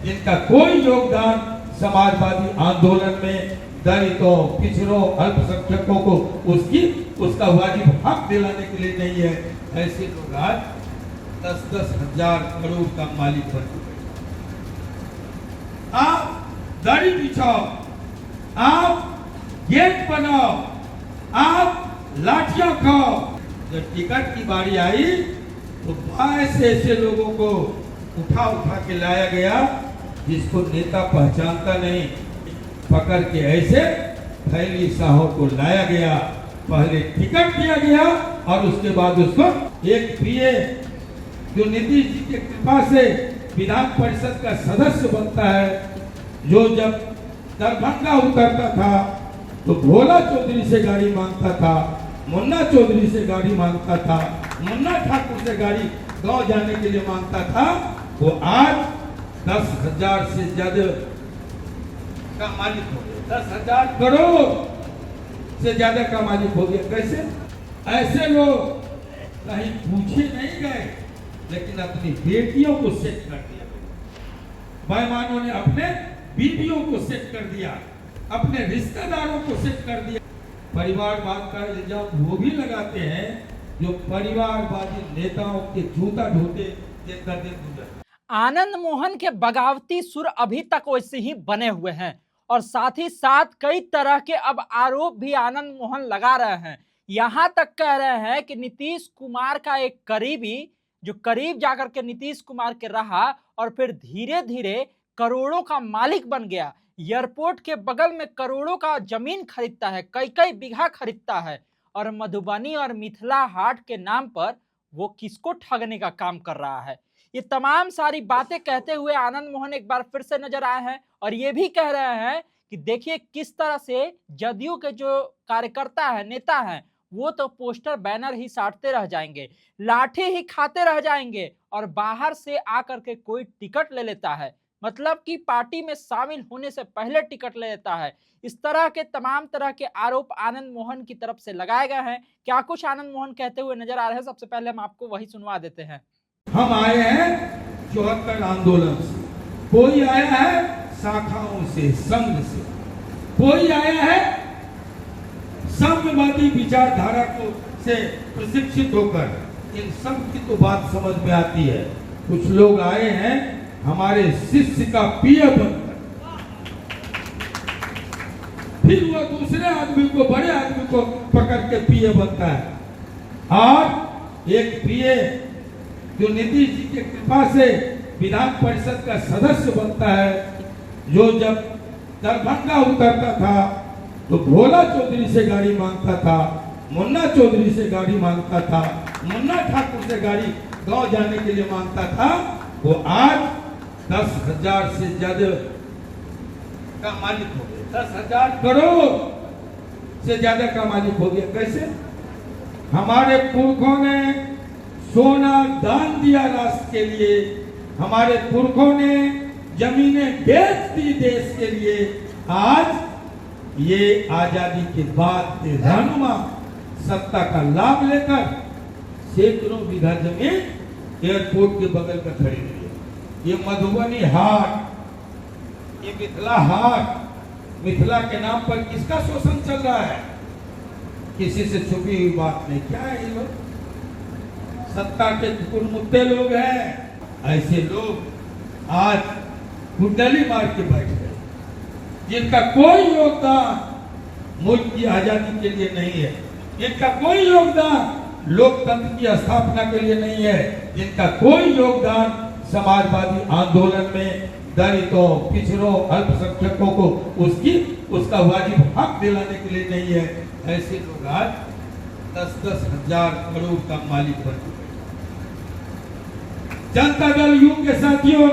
जिनका कोई योगदान समाजवादी आंदोलन में दलितों, पिछड़ों, अल्पसंख्यकों को उसका वाजिब हक दिलाने के लिए नहीं है, ऐसे लोग आज 10-10 हजार करोड़ का मालिक बन चुके। आप दरी बिछाओ, आप गेट बनाओ, आप लाठियां खाओ। जब टिकट की बारी आई तो ऐसे लोगों को उठा के लाया गया जिसको नेता पहचानता नहीं, पकड़ के ऐसे थैली साहों को लाया गया। पहले टिकट दिया गया और उसके बाद उसको एक पीए जो नीतीश जी की कृपा से विधान परिषद का सदस्य बनता है, जो जब दरभंगा उतरता था तो भोला चौधरी से गाड़ी मांगता था, मुन्ना चौधरी से गाड़ी मांगता था, मुन्ना ठाकुर से गाड़ी गांव जाने के लिए मांगता था, वो आज 10,000 से ज्यादा का मालिक हो गया, 10,000 करोड़ से ज्यादा का मालिक हो गया। कैसे? ऐसे लोग कहीं पूछे नहीं गए, लेकिन अपनी बेटियों को सेट कर दिया, बेईमानों ने अपने बीवियों को सेट कर दिया, अपने रिश्तेदारों को सेट कर दिया। परिवारवाद का इल्जाम वो भी लगाते हैं जो परिवारवादी नेताओं के जूता ढोते जिनका दिन गुजर। आनंद मोहन के बगावती सुर अभी तक वैसे ही बने हुए हैं और साथ ही साथ कई तरह के अब आरोप भी आनंद मोहन लगा रहे हैं। यहां तक कह रहे हैं कि नीतीश कुमार का एक करीबी जो करीब जाकर के नीतीश कुमार के रहा और फिर धीरे धीरे करोड़ों का मालिक बन गया, एयरपोर्ट के बगल में करोड़ों का जमीन खरीदता है, कई बीघा खरीदता है और मधुबनी और मिथिला हाट के नाम पर वो किसको ठगने का काम कर रहा है। ये तमाम सारी बातें कहते हुए आनंद मोहन एक बार फिर से नजर आए हैं और ये भी कह रहे हैं कि देखिए किस तरह से जदयू के जो कार्यकर्ता है, नेता हैं, वो तो पोस्टर बैनर ही साटते रह जाएंगे, लाठी ही खाते रह जाएंगे और बाहर से आकर के कोई टिकट ले लेता है, मतलब कि पार्टी में शामिल होने से पहले टिकट ले लेता है। इस तरह के तमाम तरह के आरोप आनंद मोहन की तरफ से लगाए गए हैं। क्या कुछ आनंद मोहन कहते हुए नजर आ रहे हैं, सबसे पहले हम आपको वही सुनवा देते हैं। हम आए हैं 74 आंदोलन से, कोई आया है शाखाओं से, संघ से, कोई आया है साम्यवादी विचारधारा को से प्रशिक्षित होकर। इन सब की तो बात समझ में आती है। कुछ लोग आए हैं हमारे शिष्य का पीए बनकर, फिर वो दूसरे आदमी को, बड़े आदमी को पकड़ के पीए बनता है। और एक पीए जो नीतीश जी की कृपा से विधान परिषद का सदस्य बनता है, जो जब दरभंगा उतरता था तो भोला चौधरी से गाड़ी मांगता था, मुन्ना चौधरी से गाड़ी मांगता था, मुन्ना ठाकुर से गाड़ी गांव जाने के लिए मांगता था, वो आज 10,000 से ज्यादा का मालिक हो गया, 10,000 करोड़ से ज्यादा का मालिक हो गया। कैसे? हमारे पुरखों ने सोना दान दिया राष्ट्र के लिए, हमारे पुरखों ने जमीनें बेच दी देश के लिए। आज ये आजादी के बाद के रहनुमा सत्ता का लाभ लेकर सैकड़ों बीघा जमीन एयरपोर्ट के बगल में खड़ी हुई है। ये मधुबनी हाट, ये मिथिला हाट, मिथिला के नाम पर किसका शोषण चल रहा है? किसी से छुपी हुई बात नहीं। क्या है ये लोग? सत्ता के कुलमुत्ते लोग हैं। ऐसे लोग आज कुंडली मार के बैठ गए, जिनका कोई योगदान मुल्क की आजादी के लिए नहीं है, जिनका कोई योगदान लोकतंत्र की स्थापना के लिए नहीं है, जिनका कोई योगदान समाजवादी आंदोलन में दलितों, पिछड़ों, अल्पसंख्यकों को उसका वाजिब हक दिलाने के लिए नहीं है, ऐसे लोग आज 10-10 हजार करोड़ का मालिक बन चुके। जनता दल यू के साथियों,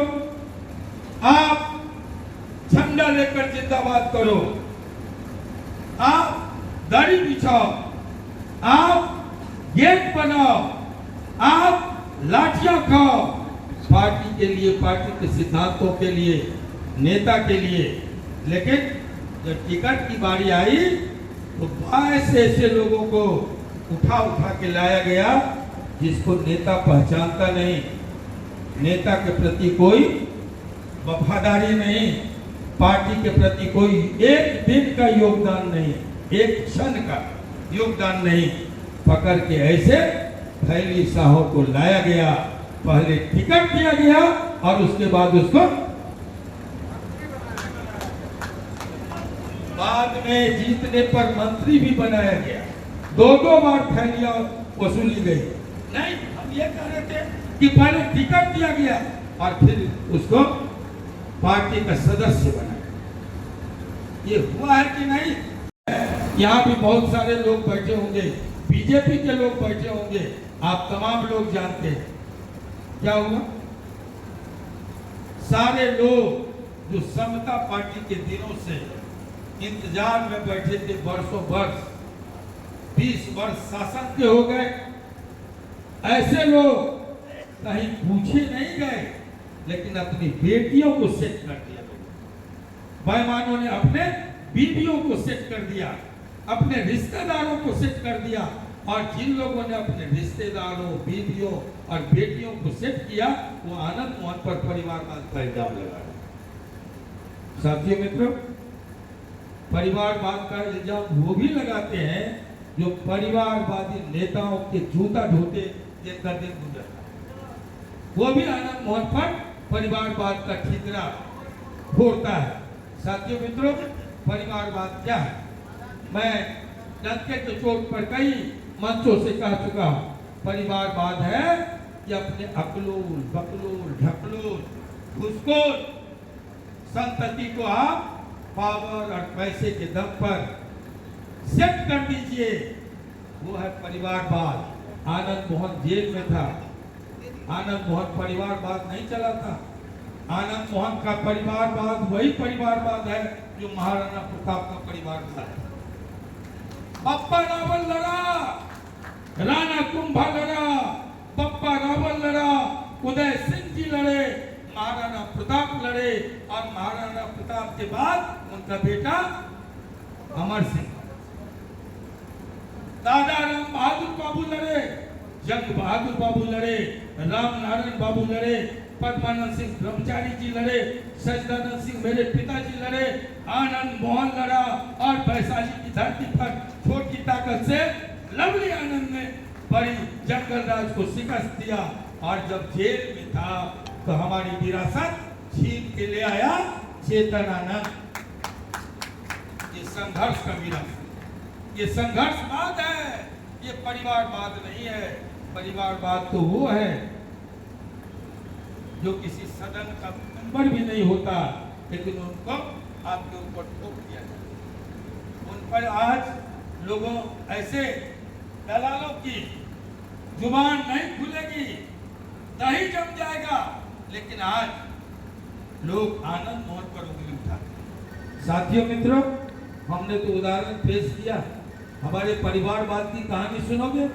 आप झंडा लेकर जिंदाबाद करो, आप दरी बिछाओ, आप गेट बनाओ, आप लाठियां खाओ, पार्टी के लिए, पार्टी के सिद्धांतों के लिए, नेता के लिए। लेकिन जब टिकट की बारी आई तो ऐसे लोगों को उठा के लाया गया जिसको नेता पहचानता नहीं, नेता के प्रति कोई वफादारी नहीं, पार्टी के प्रति कोई एक दिन का योगदान नहीं, एक क्षण का योगदान नहीं, पकड़ के ऐसे थैली साहों को लाया गया, पहले टिकट दिया गया और उसके बाद उसको बाद में जीतने पर मंत्री भी बनाया गया। दो बार थैलियां वसूली गई। नहीं, हम ये कह रहे थे कि पहले टिकट दिया गया और फिर उसको पार्टी का सदस्य बनाया। ये हुआ है कि नहीं? यहाँ भी बहुत सारे लोग बैठे होंगे, बीजेपी के लोग बैठे होंगे, आप तमाम लोग जानते हैं क्या हुआ। सारे लोग जो समता पार्टी के दिनों से इंतजार में बैठे थे, वर्षों वर्ष 20 वर्ष शासन के हो गए, ऐसे लोग कहीं पूछे नहीं गए, लेकिन अपनी बेटियों को सेट कर दिया। बेईमानों ने अपने बीवियों को सेट कर दिया, अपने रिश्तेदारों को सेट कर दिया, और जिन लोगों ने अपने रिश्तेदारों, बीवियों और बेटियों को सेट किया, वो आनंद मोहन पर परिवारवाद का इल्जाम लगाया। साथियों मित्रों, परिवारवाद का इल्जाम वो भी लगाते हैं जो परिवारवादी नेताओं के जूता ढोते देखकर दिन गुजरता है। वो भी आनंद मोहन पर परिवारवाद का ठिकरा फोड़ता है। साथियों मित्रों, परिवारवाद क्या है? मैं डंके के चोट पर कई मंचों से कह चुका हूं, परिवारवाद है कि अपने अकलूल, बकलूल, ढकलूल, घुसखोर संतति को आप पावर और पैसे के दम पर सेट कर दीजिए, वो है परिवारवाद। आनंद मोहन जेल में था, आनंद मोहन परिवारवाद नहीं चलाता। आनंद मोहन का परिवारवाद वही परिवारवाद है जो महाराणा प्रताप का परिवारवाद है। बप्पा रावल लड़ा, राणा कुंभा लड़ा, बप्पा रावल लड़ा, उदय सिंह जी लड़े, महाराणा प्रताप लड़े, और महाराणा प्रताप के बाद उनका बेटा अमर सिंह, दादा राम बहादुर बाबू लड़े, जंग बहादुर बाबू लड़े, राम नारायण बाबू लड़े, पद्मानंद सिंह ब्रह्मचारी जी लड़े, सजदानंद सिंह मेरे पिताजी लड़े, आनंद मोहन लड़ा, और वैशाली की धरती पर छोटी ताकत से लवली आनंद ने बड़ी जंगल राज को शिकस्त दिया। और जब जेल में था तो हमारी विरासत छीन के ले आया चेतन आनंद। ये संघर्ष का विरासत, ये संघर्षवाद है, ये परिवारवाद नहीं है। परिवारवाद तो वो है जो किसी सदन का मेंबर भी नहीं होता, लेकिन उनको आपके ऊपर थोप दिया जाए। उन पर आज लोगों ऐसे दलालों की जुबान नहीं खुलेगी, दही जम जाएगा, लेकिन आज लोग आनंद मोहन पर उंगली उठाते। साथियों मित्रों, हमने तो उदाहरण पेश किया, हमारे परिवारवाद की कहानी सुनोगे?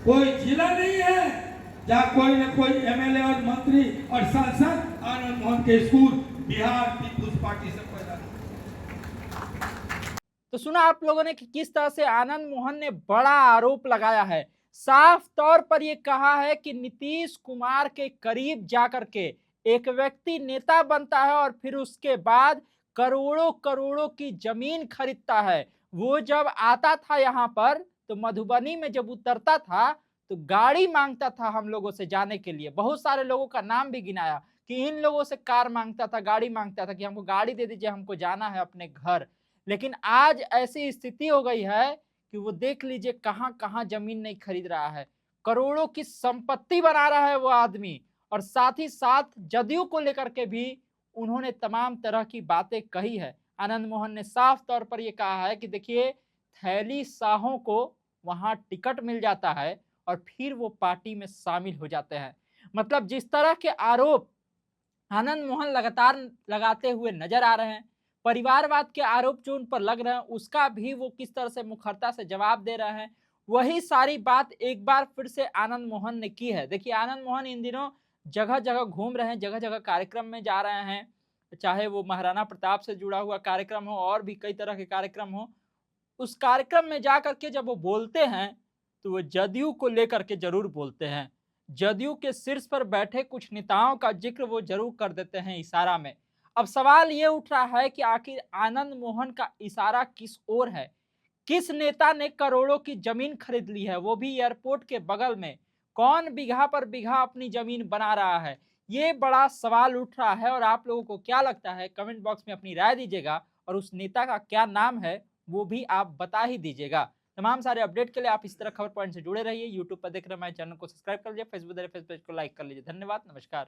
कोई जिला नहीं है जहाँ कोई न कोई एमएलए और मंत्री और सांसद आनंद मोहन के स्कूल बिहार पीपुल्स पार्टी से पैदा। तो सुना आप लोगों ने कि किस तरह से आनंद मोहन ने बड़ा आरोप लगाया है। साफ तौर पर यह कहा है कि नीतीश कुमार के करीब जाकर के एक व्यक्ति नेता बनता है और फिर उसके बाद करोड़ों करोड़ों की जमीन खरीदता है। वो जब आता था यहाँ पर तो मधुबनी में जब उतरता था तो गाड़ी मांगता था हम लोगों से जाने के लिए। बहुत सारे लोगों का नाम भी गिनाया कि इन लोगों से कार मांगता था, गाड़ी मांगता था कि हमको गाड़ी दे दीजिए, हमको जाना है अपने घर। लेकिन आज ऐसी स्थिति हो गई है कि वो देख लीजिए कहां कहां जमीन नहीं खरीद रहा है, करोड़ों की संपत्ति बना रहा है वो आदमी। और साथ ही साथ जदयू को लेकर के भी उन्होंने तमाम तरह की बातें कही है। आनंद मोहन ने साफ तौर पर यह कहा है कि देखिए, थैली शाहों को वहां टिकट मिल जाता है और फिर वो पार्टी में शामिल हो जाते हैं। मतलब जिस तरह के आरोप आनंद मोहन लगातार लगाते हुए नजर आ रहे हैं, परिवारवाद के आरोप जो उन पर लग रहे हैं उसका भी वो किस तरह से मुखरता से जवाब दे रहे हैं, वही सारी बात एक बार फिर से आनंद मोहन ने की है। देखिए, आनंद मोहन इन दिनों जगह जगह घूम रहे हैं, जगह जगह कार्यक्रम में जा रहे हैं, चाहे वो महाराणा प्रताप से जुड़ा हुआ कार्यक्रम हो और भी कई तरह के कार्यक्रम हो। उस कार्यक्रम में जाकर के जब वो बोलते हैं तो वो जदयू को लेकर के जरूर बोलते हैं, जदयू के शीर्ष पर बैठे कुछ नेताओं का जिक्र वो जरूर कर देते हैं इशारा में। अब सवाल ये उठ रहा है कि आखिर आनंद मोहन का इशारा किस ओर है? किस नेता ने करोड़ों की जमीन खरीद ली है, वो भी एयरपोर्ट के बगल में? कौन बीघा पर बीघा अपनी जमीन बना रहा है? ये बड़ा सवाल उठ रहा है और आप लोगों को क्या लगता है, कमेंट बॉक्स में अपनी राय दीजिएगा और उस नेता का क्या नाम है वो भी आप बता ही दीजिएगा। तमाम सारे अपडेट के लिए आप इस तरह खबर पॉइंट से जुड़े रहिए। यूट्यूब पर देख रहे हमारे चैनल को सब्सक्राइब कर लीजिए, फेसबुक पेज को लाइक कर लीजिए। धन्यवाद, नमस्कार।